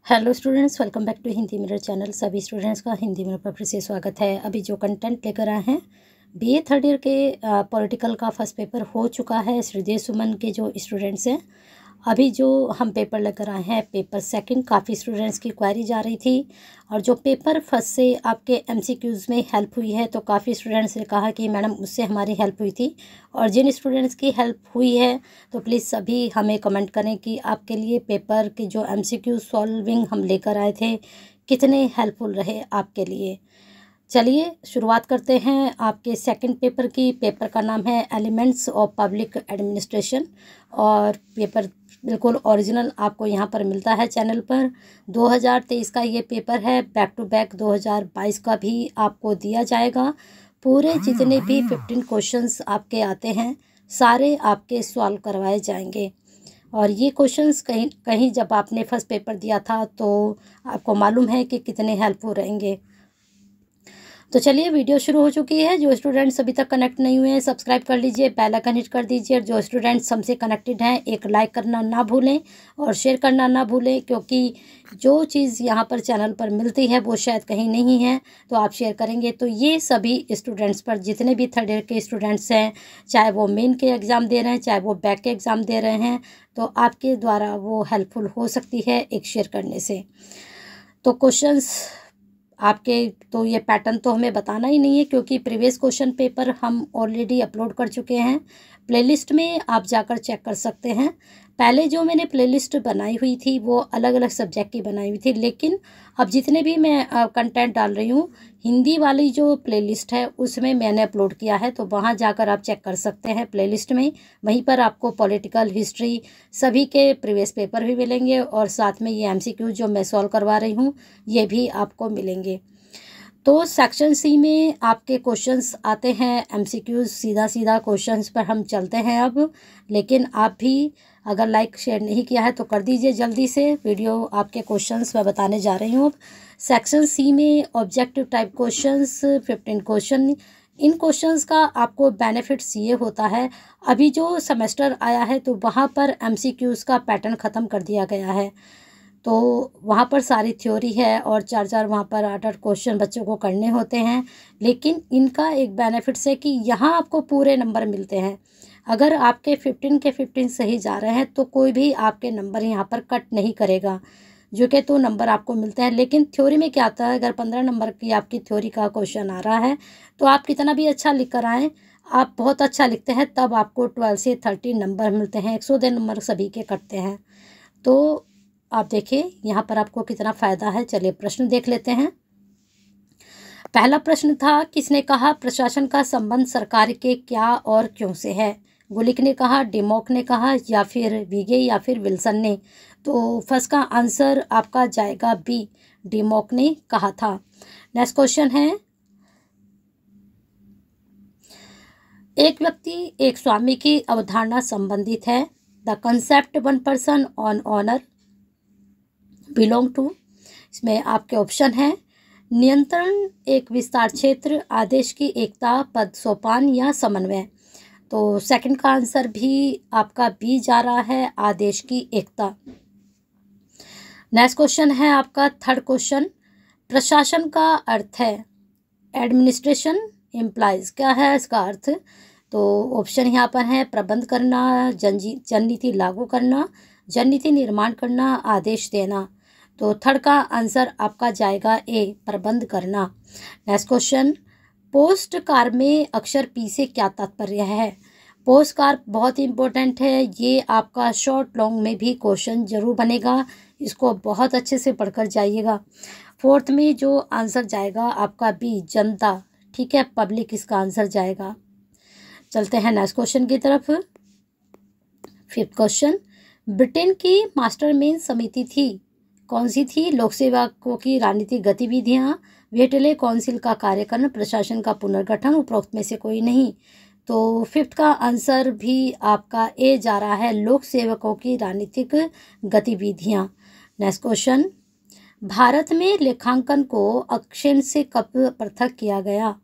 Hello students, welcome back to Hindi Mirror channel. सभी students का Hindi mirror पर फिर से स्वागत है। अभी जो कंटेंट लेकर आए हैं, बीए थर्ड ईयर के पॉलिटिकल का फर्स्ट पेपर हो चुका है। हृदय सुमन के जो स्टूडेंट्स हैं, अभी जो हम पेपर लेकर आए हैं पेपर सेकंड, काफ़ी स्टूडेंट्स की क्वेरी जा रही थी। और जो पेपर फर्स्ट से आपके एमसीक्यूज़ में हेल्प हुई है, तो काफ़ी स्टूडेंट्स ने कहा कि मैडम उससे हमारी हेल्प हुई थी। और जिन स्टूडेंट्स की हेल्प हुई है तो प्लीज़ सभी हमें कमेंट करें कि आपके लिए पेपर के जो एमसीक्यू सॉल्विंग हम लेकर आए थे कितने हेल्पफुल रहे आपके लिए। चलिए शुरुआत करते हैं आपके सेकंड पेपर की। पेपर का नाम है एलिमेंट्स ऑफ पब्लिक एडमिनिस्ट्रेशन और पेपर बिल्कुल ओरिजिनल आपको यहाँ पर मिलता है चैनल पर। 2023 का ये पेपर है। बैक टू बैक 2022 का भी आपको दिया जाएगा। पूरे जितने भी 15 क्वेश्चंस आपके आते हैं सारे आपके सॉल्व करवाए जाएंगे। और ये क्वेश्चंस कहीं कहीं जब आपने फर्स्ट पेपर दिया था तो आपको मालूम है कि कितने हेल्पफुल रहेंगे। तो चलिए वीडियो शुरू हो चुकी है। जो स्टूडेंट्स अभी तक कनेक्ट नहीं हुए हैं सब्सक्राइब कर लीजिए, बेल आइकन हिट कर दीजिए। जो स्टूडेंट्स हमसे कनेक्टेड हैं एक लाइक करना ना भूलें और शेयर करना ना भूलें, क्योंकि जो चीज़ यहाँ पर चैनल पर मिलती है वो शायद कहीं नहीं है, तो आप शेयर करेंगे तो ये सभी स्टूडेंट्स पर, जितने भी थर्ड ईयर के स्टूडेंट्स हैं, चाहे वो मेन के एग्ज़ाम दे रहे हैं चाहे वो बैक के एग्ज़ाम दे रहे हैं, तो आपके द्वारा वो हेल्पफुल हो सकती है एक शेयर करने से। तो क्वेश्चंस आपके, तो ये पैटर्न तो हमें बताना ही नहीं है क्योंकि प्रीवियस क्वेश्चन पेपर हम ऑलरेडी अपलोड कर चुके हैं। प्लेलिस्ट में आप जाकर चेक कर सकते हैं। पहले जो मैंने प्लेलिस्ट बनाई हुई थी वो अलग अलग सब्जेक्ट की बनाई हुई थी, लेकिन अब जितने भी मैं कंटेंट डाल रही हूँ हिंदी वाली जो प्लेलिस्ट है उसमें मैंने अपलोड किया है, तो वहाँ जाकर आप चेक कर सकते हैं प्लेलिस्ट में। वहीं पर आपको पॉलिटिकल, हिस्ट्री सभी के प्रीवियस पेपर भी मिलेंगे और साथ में ये एमसीक्यू जो मैं सॉल्व करवा रही हूँ ये भी आपको मिलेंगे। तो सेक्शन सी में आपके क्वेश्चंस आते हैं एमसीक्यूज, सीधा सीधा क्वेश्चंस पर हम चलते हैं अब। लेकिन आप भी अगर लाइक शेयर नहीं किया है तो कर दीजिए जल्दी से। वीडियो आपके क्वेश्चंस मैं बताने जा रही हूँ अब। सेक्शन सी में ऑब्जेक्टिव टाइप क्वेश्चंस 15 क्वेश्चन। इन क्वेश्चंस का आपको बेनिफिट्स ये होता है, अभी जो सेमेस्टर आया है तो वहाँ पर एमसीक्यूज का पैटर्न ख़त्म कर दिया गया है, तो वहाँ पर सारी थ्योरी है और चार वहाँ पर 8 क्वेश्चन बच्चों को करने होते हैं। लेकिन इनका एक बेनिफिट्स है कि यहाँ आपको पूरे नंबर मिलते हैं। अगर आपके 15 के 15 सही जा रहे हैं तो कोई भी आपके नंबर यहाँ पर कट नहीं करेगा, जो कि तो नंबर आपको मिलते हैं। लेकिन थ्योरी में क्या आता है, अगर 15 नंबर की आपकी थ्योरी का क्वेश्चन आ रहा है तो आप कितना भी अच्छा लिख कर आएँ, आप बहुत अच्छा लिखते हैं तब आपको 12 से 13 नंबर मिलते हैं। 102 नंबर सभी के कटते हैं। तो आप देखिए यहाँ पर आपको कितना फ़ायदा है। चलिए प्रश्न देख लेते हैं। पहला प्रश्न था, किसने कहा प्रशासन का संबंध सरकार के क्या और क्यों से है? गुलिक ने कहा, डिमॉक ने कहा, या फिर विगे या फिर विल्सन ने? तो फर्स्ट का आंसर आपका जाएगा बी, डिमॉक ने कहा था। नेक्स्ट क्वेश्चन है, एक व्यक्ति एक स्वामी की अवधारणा संबंधित है। The concept one person on honour belong to. इसमें आपके ऑप्शन है, नियंत्रण, एक विस्तार क्षेत्र, आदेश की एकता, पद सोपान या समन्वय। तो सेकंड का आंसर भी आपका बी जा रहा है, आदेश की एकता। नेक्स्ट क्वेश्चन है आपका थर्ड क्वेश्चन, प्रशासन का अर्थ है एडमिनिस्ट्रेशन इम्प्लाइज, क्या है इसका अर्थ? तो ऑप्शन यहाँ पर है, प्रबंध करना, जननीति लागू करना, जननीति निर्माण करना, आदेश देना। तो थर्ड का आंसर आपका जाएगा ए, प्रबंध करना। नेक्स्ट क्वेश्चन, पोस्ट कार में अक्षर पी से क्या तात्पर्य है? पोस्ट कार बहुत ही इंपॉर्टेंट है, ये आपका शॉर्ट लॉन्ग में भी क्वेश्चन जरूर बनेगा, इसको बहुत अच्छे से पढ़कर जाइएगा। फोर्थ में जो आंसर जाएगा आपका बी, जनता, ठीक है, पब्लिक इसका आंसर जाएगा। चलते हैं नेक्स्ट क्वेश्चन की तरफ। फिफ्थ क्वेश्चन, ब्रिटेन की मास्टरमेन समिति थी, कौन सी थी? लोक सेवकों की राजनीतिक गतिविधियां, वेटले काउंसिल का कार्यक्रम, प्रशासन का पुनर्गठन, उपरोक्त में से कोई नहीं। तो फिफ्थ का आंसर भी आपका ए जा रहा है, लोक सेवकों की राजनीतिक गतिविधियां। नेक्स्ट क्वेश्चन, भारत में लेखांकन को अक्षर से कब पृथक किया गया?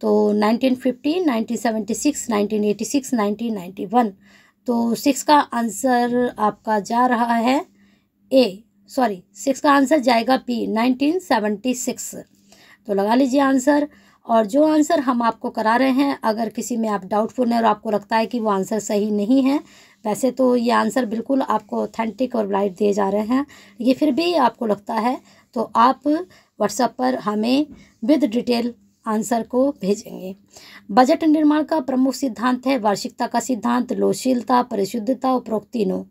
तो 1950, 1976, 1986, 1991। तो 6 का आंसर आपका जा रहा है ए, सॉरी 6 का आंसर जाएगा बी 1976। तो लगा लीजिए आंसर। और जो आंसर हम आपको करा रहे हैं, अगर किसी में आप डाउटफुल हैं और आपको लगता है कि वो आंसर सही नहीं है, वैसे तो ये आंसर बिल्कुल आपको ऑथेंटिक और राइट दिए जा रहे हैं, ये फिर भी आपको लगता है तो आप व्हाट्सएप पर हमें विद डिटेल आंसर को भेजेंगे। बजट निर्माण का प्रमुख सिद्धांत है वार्षिकता का सिद्धांत, लोकशीलता, परिशुद्धता, उपरोक्त तीनों।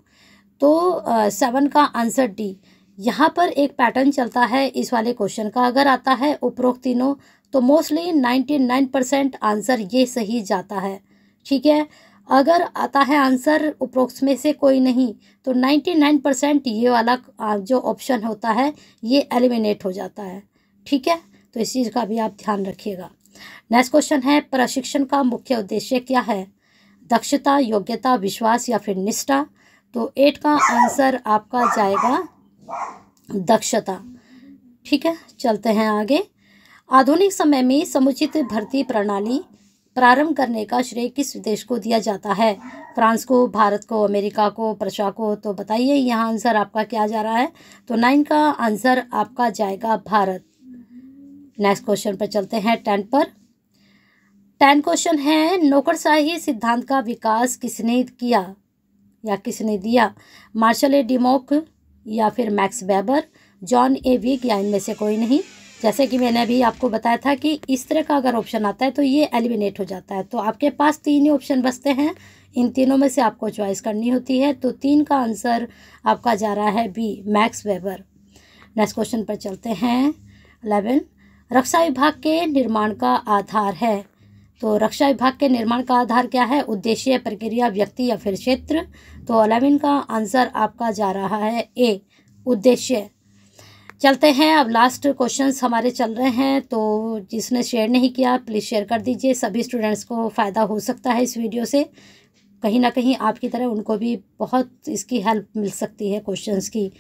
तो 7 का आंसर डी। यहाँ पर एक पैटर्न चलता है इस वाले क्वेश्चन का, अगर आता है उपरोक्त तीनों तो मोस्टली 99% आंसर ये सही जाता है, ठीक है। अगर आता है आंसर उपरोक्त में से कोई नहीं तो 99% ये वाला जो ऑप्शन होता है ये एलिमिनेट हो जाता है, ठीक है। तो इस चीज़ का भी आप ध्यान रखिएगा। नेक्स्ट क्वेश्चन है प्रशिक्षण का मुख्य उद्देश्य क्या है? दक्षता, योग्यता, विश्वास या फिर निष्ठा। तो 8 का आंसर आपका जाएगा दक्षता, ठीक है। चलते हैं आगे। आधुनिक समय में समुचित भर्ती प्रणाली प्रारंभ करने का श्रेय किस देश को दिया जाता है? फ्रांस को, भारत को, अमेरिका को, प्रशा को। तो बताइए यहाँ आंसर आपका क्या जा रहा है? तो 9 का आंसर आपका जाएगा भारत। नेक्स्ट क्वेश्चन पर चलते हैं 10 पर। 10 क्वेश्चन है नौकरशाही सिद्धांत का विकास किसने किया या किसने दिया? मार्शल ए डिमॉक या फिर मैक्स वेबर, जॉन ए विग या इनमें से कोई नहीं। जैसे कि मैंने अभी आपको बताया था कि इस तरह का अगर ऑप्शन आता है तो ये एलिमिनेट हो जाता है। तो आपके पास 3 ही ऑप्शन बचते हैं, इन तीनों में से आपको चॉइस करनी होती है। तो 3 का आंसर आपका जा रहा है B, Max Weber. Next question पर चलते हैं 11। रक्षा विभाग के निर्माण का आधार है। तो रक्षा विभाग के निर्माण का आधार क्या है? उद्देश्य, प्रक्रिया, व्यक्ति या फिर क्षेत्र। तो 11 का आंसर आपका जा रहा है ए, उद्देश्य। चलते हैं अब लास्ट क्वेश्चंस हमारे चल रहे हैं, तो जिसने शेयर नहीं किया प्लीज़ शेयर कर दीजिए, सभी स्टूडेंट्स को फ़ायदा हो सकता है इस वीडियो से। कहीं ना कहीं आपकी तरह उनको भी बहुत इसकी हेल्प मिल सकती है क्वेश्चंस की।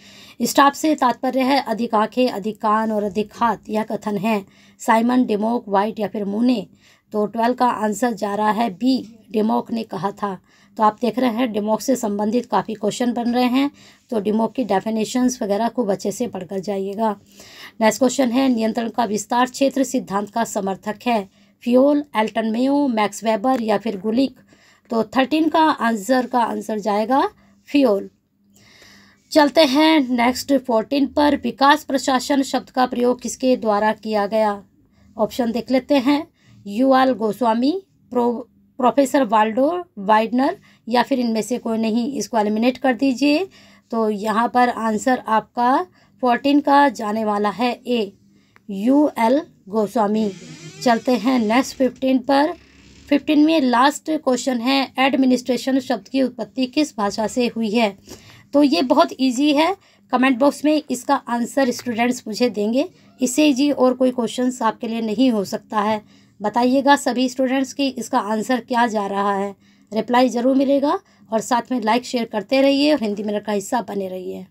स्टाफ से तात्पर्य है अधिक आंखें, अधिक कान और अधिक हाथ, यह कथन है साइमन, डिमॉक, वाइट या फिर मूने। तो 12 का आंसर जा रहा है बी, डिमॉक ने कहा था। तो आप देख रहे हैं डिमॉक से संबंधित काफ़ी क्वेश्चन बन रहे हैं, तो डिमॉक की डेफिनेशंस वगैरह खूब अच्छे से पढ़कर जाइएगा। नेक्स्ट क्वेश्चन है नियंत्रण का विस्तार क्षेत्र सिद्धांत का समर्थक है Fayol, Elton Mayo, Max Weber या फिर गुलिक। तो 13 का आंसर जाएगा फ्योल। चलते हैं नेक्स्ट 14 पर। विकास प्रशासन शब्द का प्रयोग किसके द्वारा किया गया? ऑप्शन देख लेते हैं, यूआल गोस्वामी, प्रोफेसर वाल्डो वाइडनर या फिर इनमें से कोई नहीं। इसको एलिमिनेट कर दीजिए। तो यहाँ पर आंसर आपका 14 का जाने वाला है ए, यूएल गोस्वामी। चलते हैं नेक्स्ट 15 पर। 15 में लास्ट क्वेश्चन है एडमिनिस्ट्रेशन शब्द की उत्पत्ति किस भाषा से हुई है? तो ये बहुत इजी है, कमेंट बॉक्स में इसका आंसर स्टूडेंट्स मुझे देंगे। इससे इजी और कोई क्वेश्चंस आपके लिए नहीं हो सकता है। बताइएगा सभी स्टूडेंट्स की इसका आंसर क्या जा रहा है, रिप्लाई ज़रूर मिलेगा। और साथ में लाइक शेयर करते रहिए और हिंदी मिनट का हिस्सा बने रहिए।